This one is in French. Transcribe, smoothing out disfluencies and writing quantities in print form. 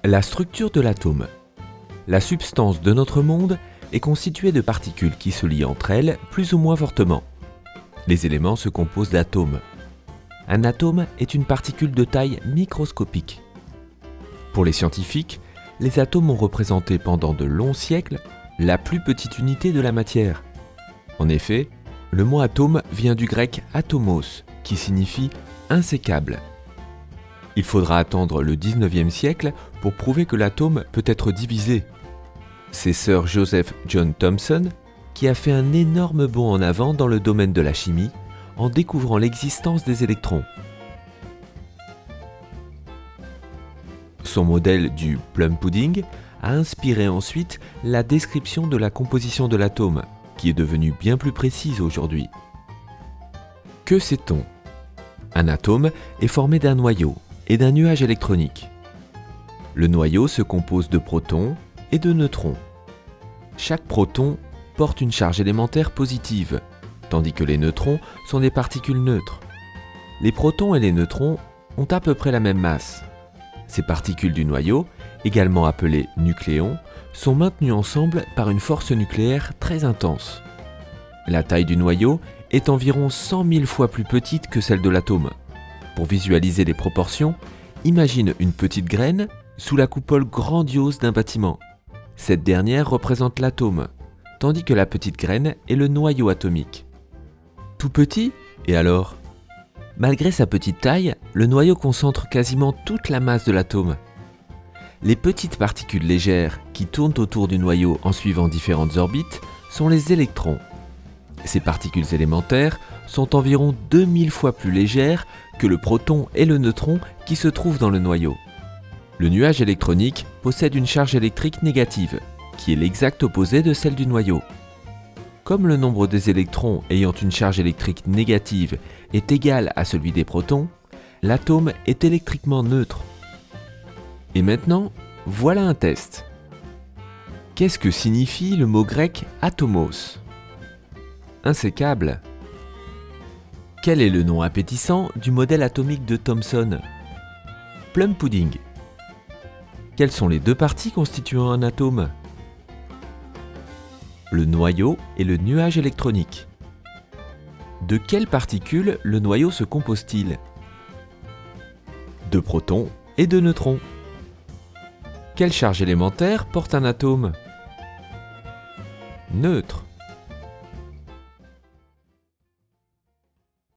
La structure de l'atome. La substance de notre monde est constituée de particules qui se lient entre elles plus ou moins fortement. Les éléments se composent d'atomes. Un atome est une particule de taille microscopique. Pour les scientifiques, les atomes ont représenté pendant de longs siècles la plus petite unité de la matière. En effet, le mot atome vient du grec atomos, qui signifie insécable. Il faudra attendre le 19e siècle pour prouver que l'atome peut être divisé. C'est Sir Joseph John Thomson qui a fait un énorme bond en avant dans le domaine de la chimie en découvrant l'existence des électrons. Son modèle du plum pudding a inspiré ensuite la description de la composition de l'atome, qui est devenue bien plus précise aujourd'hui. Que sait-on ? Un atome est formé d'un noyau et d'un nuage électronique. Le noyau se compose de protons et de neutrons. Chaque proton porte une charge élémentaire positive, tandis que les neutrons sont des particules neutres. Les protons et les neutrons ont à peu près la même masse. Ces particules du noyau, également appelées nucléons, sont maintenues ensemble par une force nucléaire très intense. La taille du noyau est environ 100 000 fois plus petite que celle de l'atome. Pour visualiser les proportions, imagine une petite graine sous la coupole grandiose d'un bâtiment. Cette dernière représente l'atome, tandis que la petite graine est le noyau atomique. Tout petit ? Et alors ? Malgré sa petite taille, le noyau concentre quasiment toute la masse de l'atome. Les petites particules légères qui tournent autour du noyau en suivant différentes orbites sont les électrons. Ces particules élémentaires sont environ 2000 fois plus légères que le proton et le neutron qui se trouvent dans le noyau. Le nuage électronique possède une charge électrique négative, qui est l'exact opposé de celle du noyau. Comme le nombre des électrons ayant une charge électrique négative est égal à celui des protons, l'atome est électriquement neutre. Et maintenant, voilà un test. Qu'est-ce que signifie le mot grec atomos ? Insécable. Quel est le nom appétissant du modèle atomique de Thomson ? Plum pudding. Quelles sont les deux parties constituant un atome ? Le noyau et le nuage électronique. De quelles particules le noyau se compose-t-il ? De protons et de neutrons. Quelle charge élémentaire porte un atome ? Neutre.